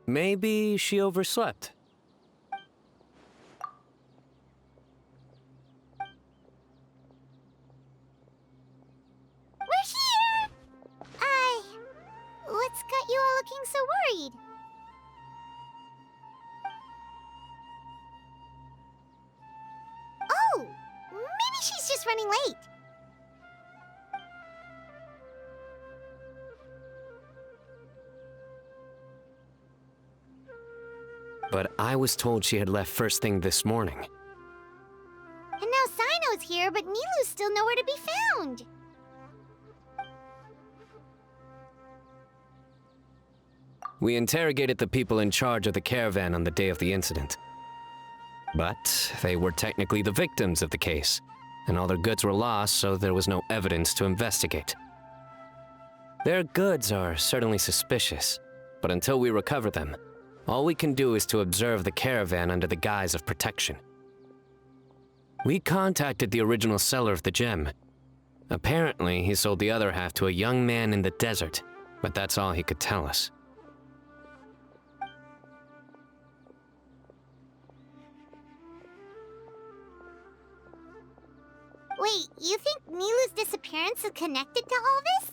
Maybe she overslept. We're here! What's got you all looking so worried? Oh! Maybe she's just running late. But I was told she had left first thing this morning. And now Sino's here, but Nilu's still nowhere to be found. We interrogated the people in charge of the caravan on the day of the incident. But they were technically the victims of the case, and all their goods were lost, so there was no evidence to investigate. Their goods are certainly suspicious, but until we recover them, all we can do is to observe the caravan under the guise of protection. We contacted the original seller of the gem. Apparently, he sold the other half to a young man in the desert, but that's all he could tell us. Wait, you think Nilu's disappearance is connected to all this?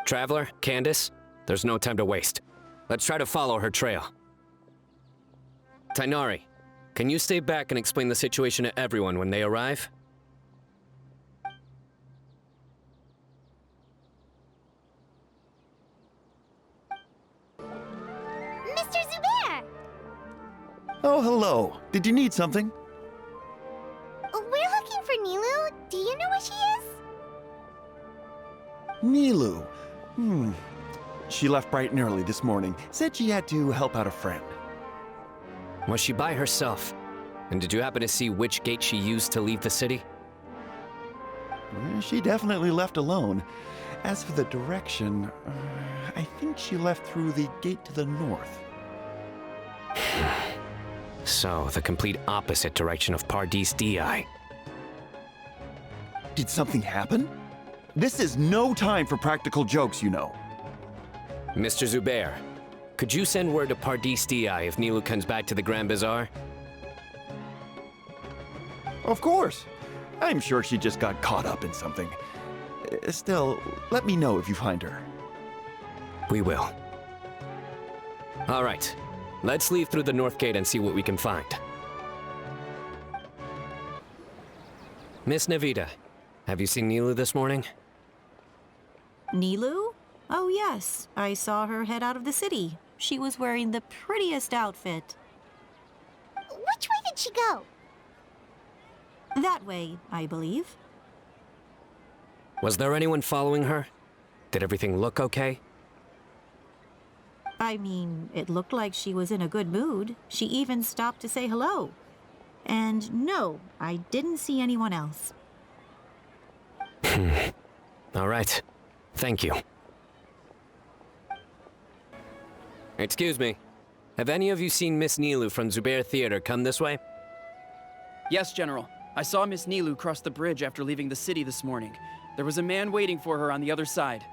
Traveler, Candice, there's no time to waste. Let's try to follow her trail. Tainari, can you stay back and explain the situation to everyone when they arrive? Mr. Zubair! Oh, hello. Did you need something? We're looking for Nilu. Do you know where she is? Nilu. She left bright and early this morning. Said she had to help out a friend. Was she by herself? And did you happen to see which gate she used to leave the city? She definitely left alone. As for the direction, I think she left through the gate to the north. So, the complete opposite direction of Pardis Di. Did something happen? This is no time for practical jokes, you know. Mr. Zubair, could you send word to Pardis Di if Nilu comes back to the Grand Bazaar? Of course. I'm sure she just got caught up in something. Still, let me know if you find her. We will. All right. Let's leave through the north gate and see what we can find. Miss Nahida, have you seen Nilu this morning? Nilu? Oh yes, I saw her head out of the city. She was wearing the prettiest outfit. Which way did she go? That way, I believe. Was there anyone following her? Did everything look okay? I mean, it looked like she was in a good mood. She even stopped to say hello. And no, I didn't see anyone else. All right. Thank you. Excuse me. Have any of you seen Miss Nilu from Zubair Theater come this way? Yes, General. I saw Miss Nilu cross the bridge after leaving the city this morning. There was a man waiting for her on the other side.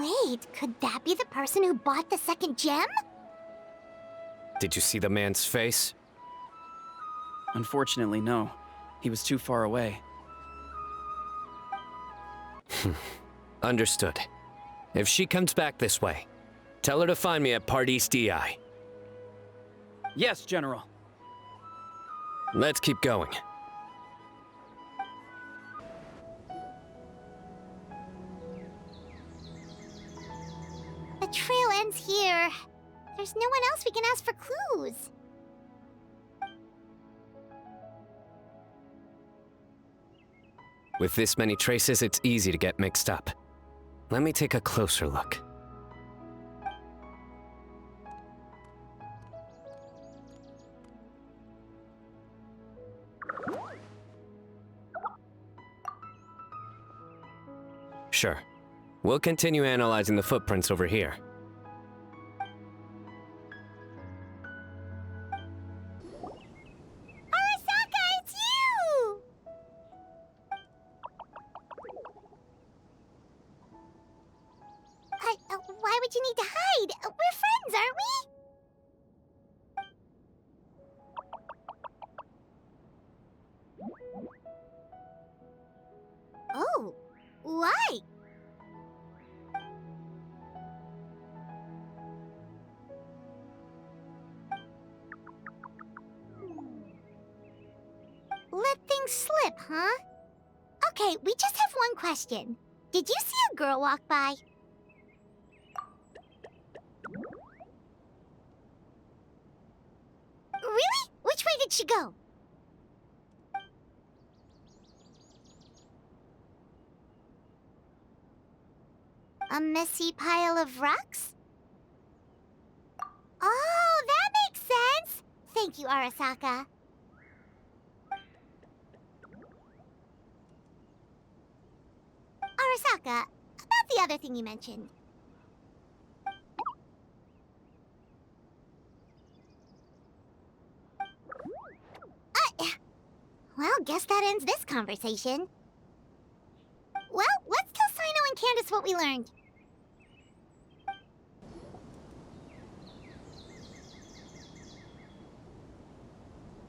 Wait, could that be the person who bought the second gem? Did you see the man's face? Unfortunately, no. He was too far away. Understood. If she comes back this way, tell her to find me at Pardis Di. Yes, General. Let's keep going. The trail ends here. There's no one else we can ask for clues. With this many traces, it's easy to get mixed up. Let me take a closer look. Sure. We'll continue analyzing the footprints over here. Why would you need to hide? We're friends, aren't we? Oh, why? Let things slip, huh? Okay, we just have one question. Did you see a girl walk by? Really? Which way did she go? A messy pile of rocks? Oh, that makes sense! Thank you, Arasaka. Arasaka, about the other thing you mentioned. Well, guess that ends this conversation. Well, let's tell Sino and Candice what we learned.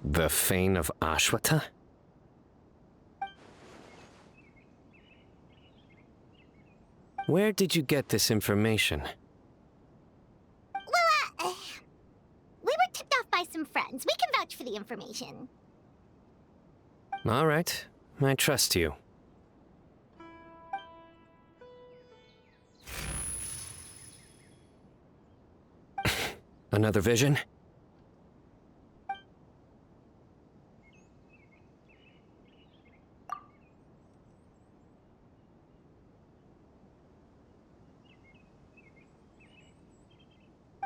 The Fane of Ashwata? Where did you get this information? Well, we were tipped off by some friends. We can vouch for the information. All right, I trust you. Another vision?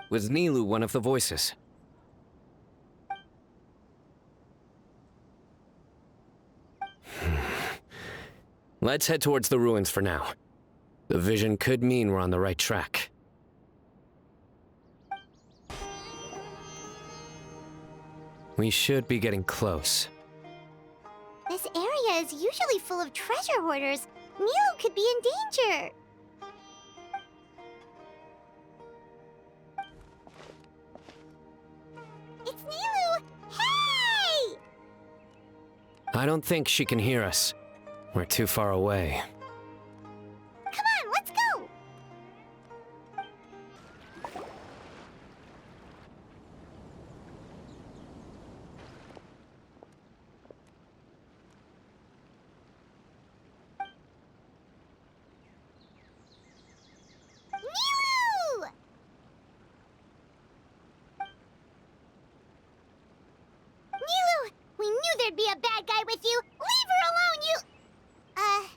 Was Nilu one of the voices? Let's head towards the ruins for now. The vision could mean we're on the right track. We should be getting close. This area is usually full of treasure hoarders. Nilu could be in danger. It's Nilu! Hey! I don't think she can hear us. We're too far away. Come on, let's go! Nilu! Nilu! We knew there'd be a bad guy with you! Leave her alone, you... Huh?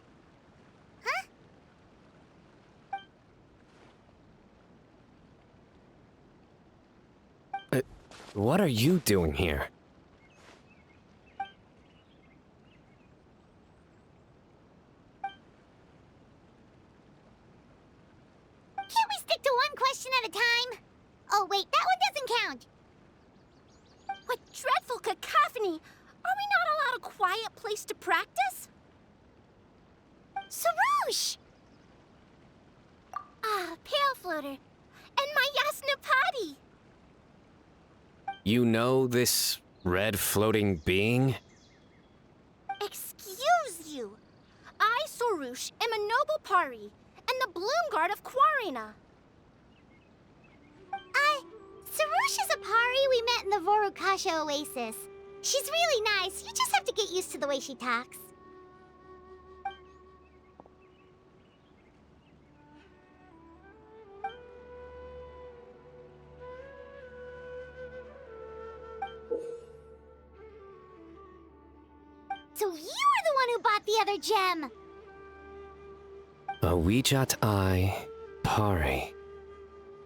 What are you doing here? Can't we stick to one question at a time? Oh, wait, that one doesn't count. What dreadful cacophony! Are we not allowed a quiet place to practice? Sarouche! Ah, Pale Floater. And my Yasnapati! You know this red floating being? Excuse you! I, Sorouche, am a noble Pari, and the Bloom Guard of Quarina. Sarouche is a Pari we met in the Vorukasha Oasis. She's really nice. You just have to get used to the way she talks. So you were the one who bought the other gem! A Wijat Eye Pari.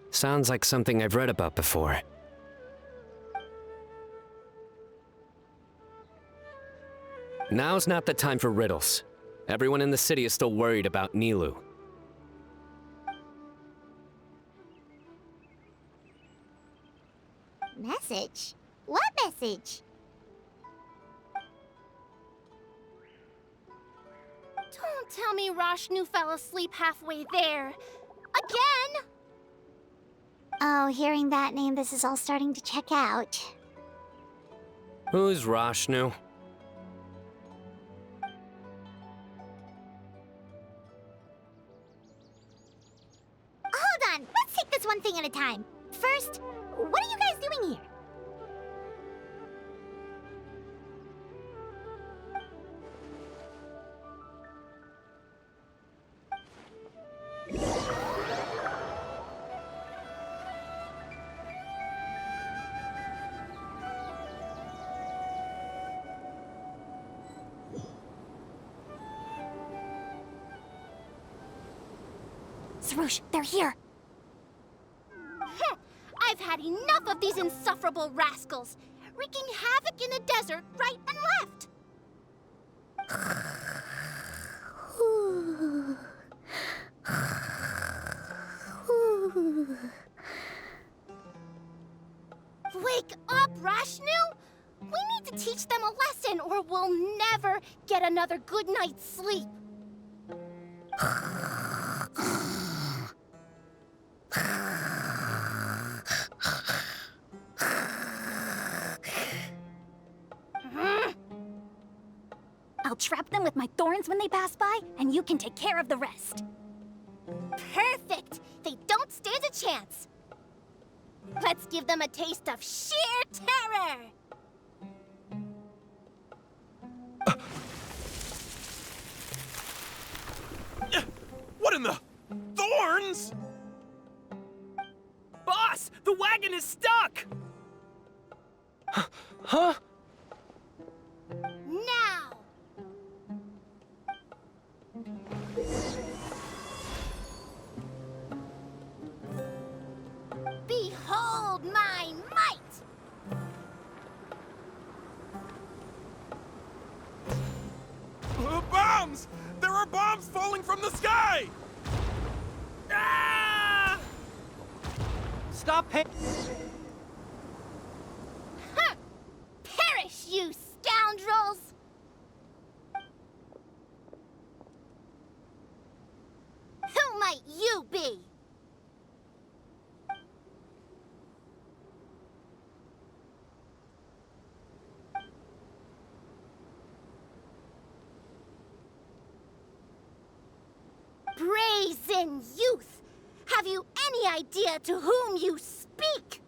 Sounds like something I've read about before. Now's not the time for riddles. Everyone in the city is still worried about Nilu. Message? What message? Don't tell me Rashnu fell asleep halfway there. Again! Oh, hearing that name, this is all starting to check out. Who's Rashnu? Hold on, let's take this one thing at a time. First, what are you guys doing here? Sarush, they're here. I've had enough of these insufferable rascals, wreaking havoc in the desert right and left. Wake up, Rashnu! We need to teach them a lesson or we'll never get another good night's sleep. I'll trap them with my thorns when they pass by, and you can take care of the rest. Perfect! They don't stand a chance. Let's give them a taste of sheer terror! What in the... Thorns? Boss, the wagon is stuck! Huh? Now! Behold my might! Bombs! There are bombs falling from the sky! Ah! Stop hit! Huh! Perish, you scoundrels! Who might you be? Brazen youth! Have you any idea to whom you speak?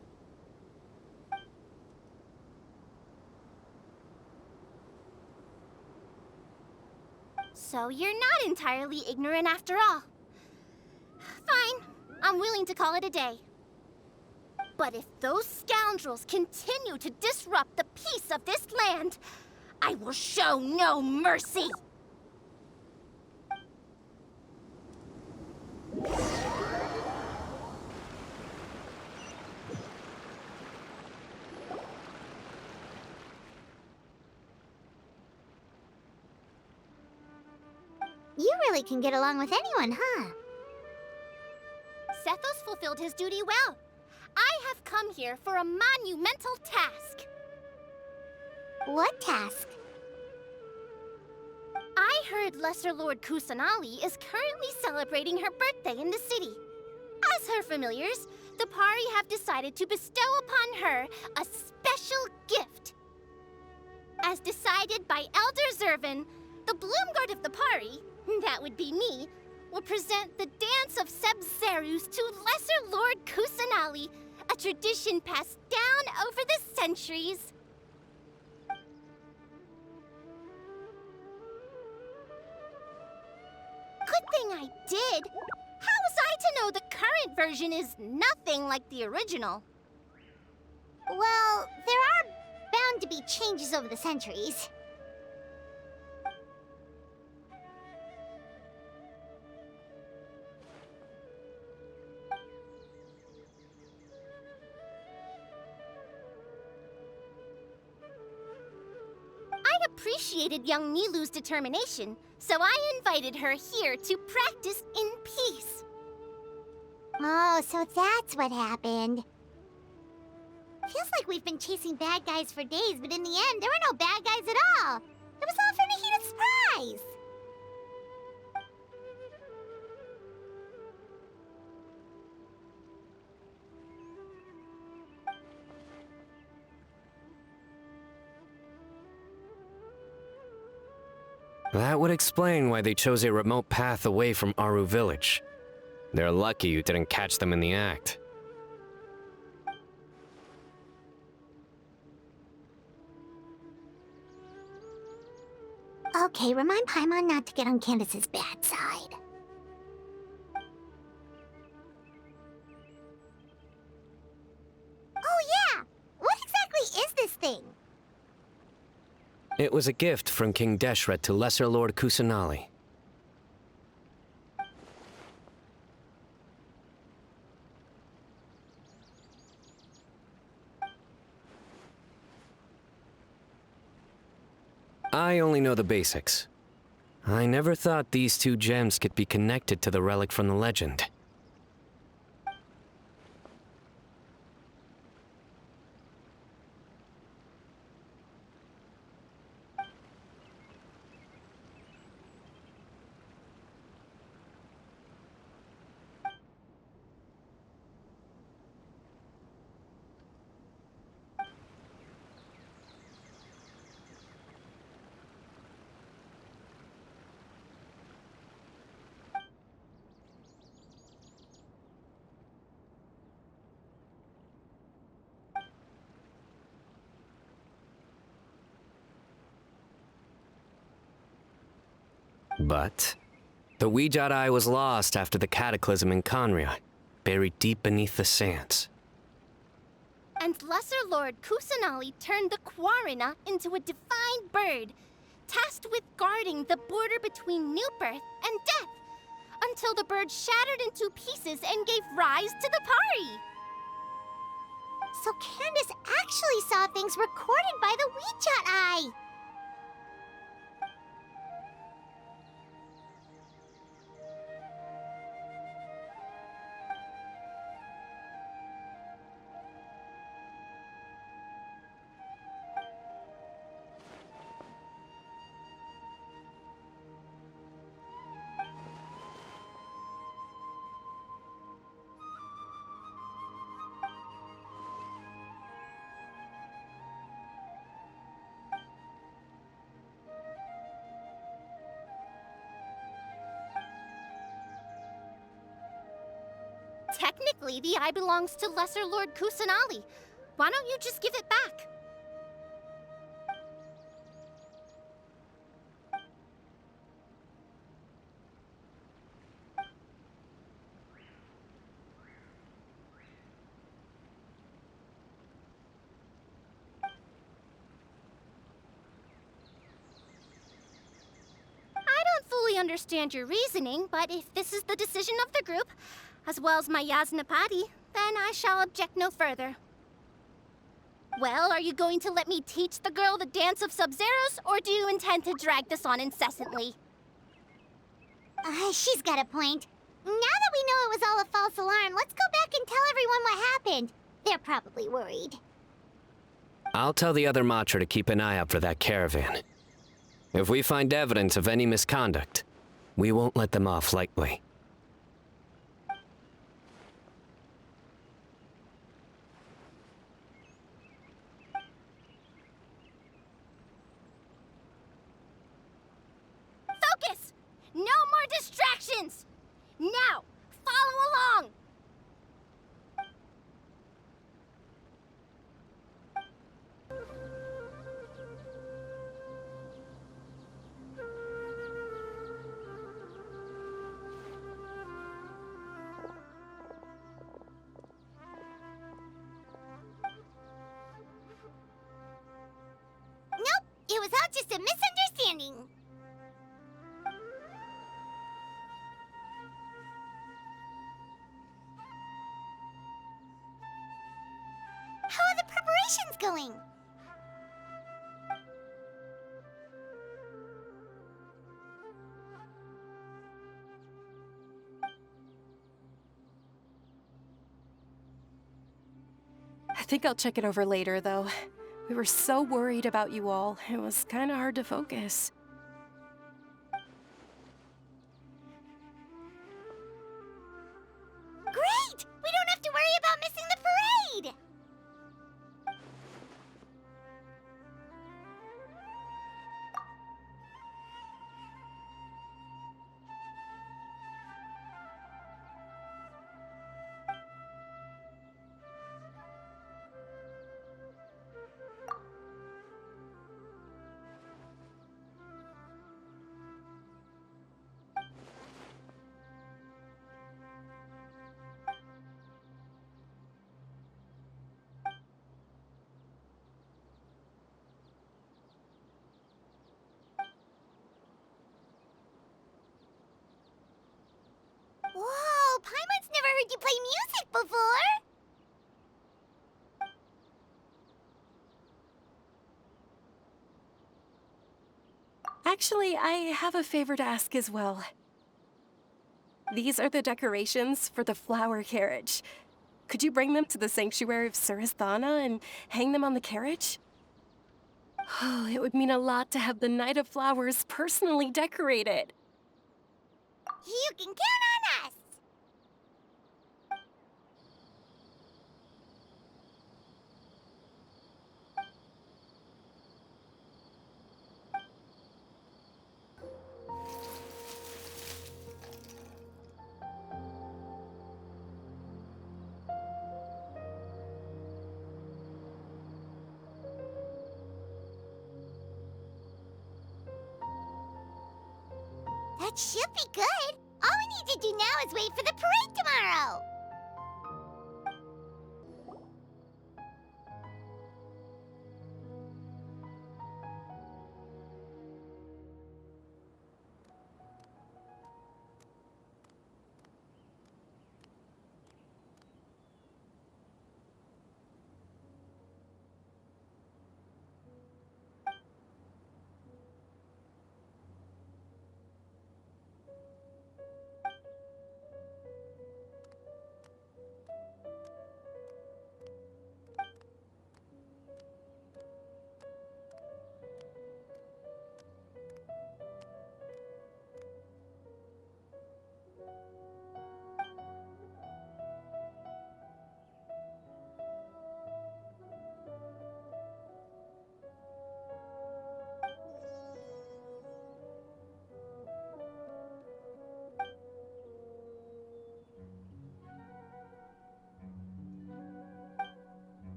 So you're not entirely ignorant after all. Fine, I'm willing to call it a day. But if those scoundrels continue to disrupt the peace of this land, I will show no mercy! You really can get along with anyone, huh? Sethos fulfilled his duty well. I have come here for a monumental task. What task? I heard Lesser Lord Kusanali is currently celebrating her birthday in the city. As her familiars, the Pari have decided to bestow upon her a special gift. As decided by Elder Zervin, the Bloomguard of the Pari, that would be me, will present the Dance of Sebzerus to Lesser Lord Kusanali, a tradition passed down over the centuries. Good thing I did. How was I to know the current version is nothing like the original? Well, there are bound to be changes over the centuries. I appreciated young Nilu's determination, so I invited her here to practice in peace. Oh, so that's what happened. Feels like we've been chasing bad guys for days, but in the end, there were no bad guys at all. It was all for Nahida's surprise. That would explain why they chose a remote path away from Aru village. They're lucky you didn't catch them in the act. Okay, remind Paimon not to get on Candace's bad side. Oh yeah! What exactly is this thing? It was a gift from King Deshret to Lesser Lord Kusanali. I only know the basics. I never thought these two gems could be connected to the relic from the legend. But the Ouijat Eye was lost after the cataclysm in Conria, buried deep beneath the sands. And Lesser Lord Kusanali turned the Quarina into a divine bird, tasked with guarding the border between new birth and death, until the bird shattered into pieces and gave rise to the Pari. So Candace actually saw things recorded by the Ouijat Eye! Technically, the eye belongs to Lesser Lord Kusanali. Why don't you just give it back? I don't fully understand your reasoning, but if this is the decision of the group, as well as my Yasnapati, then I shall object no further. Well, are you going to let me teach the girl the dance of Sub-Zeros, or do you intend to drag this on incessantly? She's got a point. Now that we know it was all a false alarm, let's go back and tell everyone what happened. They're probably worried. I'll tell the other Matra to keep an eye out for that caravan. If we find evidence of any misconduct, we won't let them off lightly. Focus! No more distractions! Now, follow along! Nope, it was all just a misunderstanding. How are the preparations going? I think I'll check it over later, though. We were so worried about you all. It was kind of hard to focus. Great! We don't have to worry about missing the parade! heard you play music before. Actually, I have a favor to ask as well. These are the decorations for the flower carriage. Could you bring them to the sanctuary of Surasthana and hang them on the carriage? Oh, it would mean a lot to have the Knight of Flowers personally decorated. You can count on us. That should be good. All we need to do now is wait for the parade tomorrow.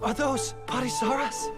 Are those Parisaras?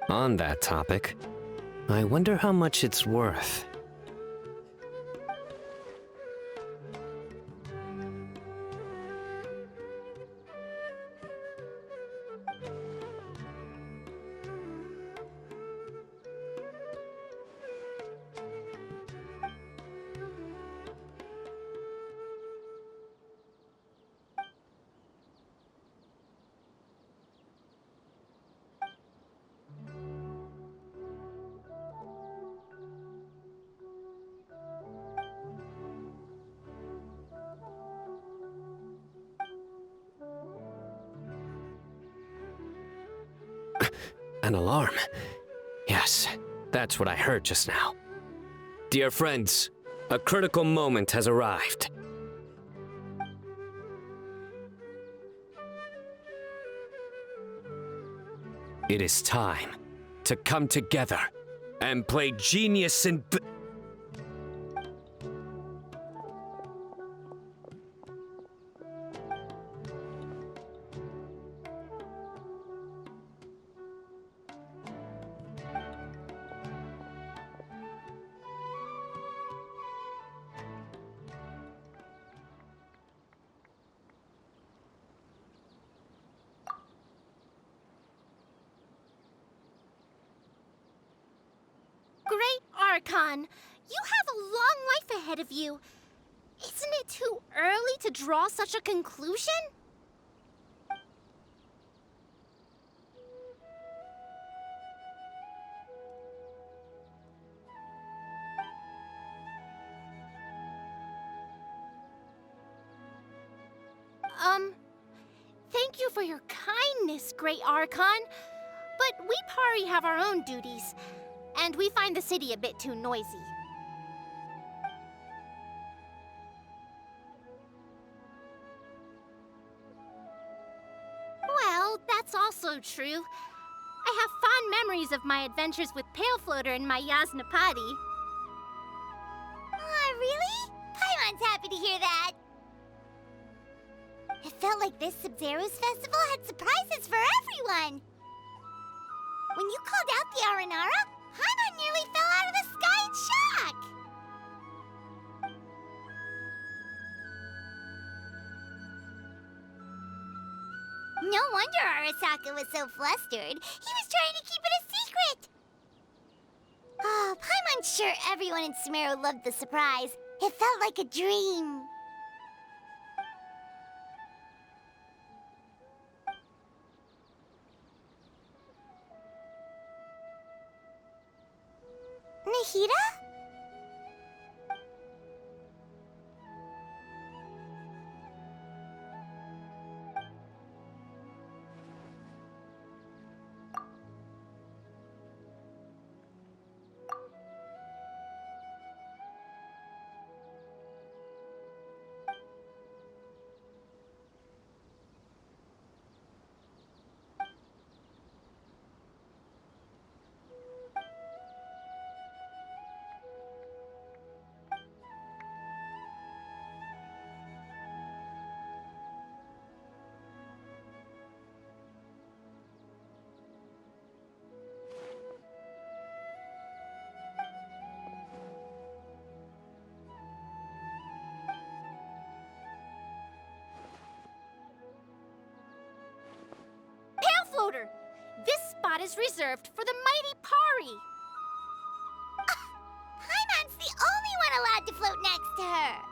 On that topic, I wonder how much it's worth. An alarm. Yes, that's what I heard just now. Dear friends, a critical moment has arrived. It is time to come together and play genius in... Great Archon, you have a long life ahead of you. Isn't it too early to draw such a conclusion? Thank you for your kindness, Great Archon. But we Pari have our own duties, and we find the city a bit too noisy. Well, that's also true. I have fond memories of my adventures with Pale Floater and my Yasnapati. Aw, really? Paimon's happy to hear that. It felt like this Sub-Zero's festival had surprises for everyone. When you called out the Aranara, Paimon nearly fell out of the sky in shock. No wonder Arasaka was so flustered. He was trying to keep it a secret. Oh, Paimon's sure everyone in Sumeru loved the surprise. It felt like a dream. Nahida? Floater, this spot is reserved for the mighty Pari. Paimon's the only one allowed to float next to her.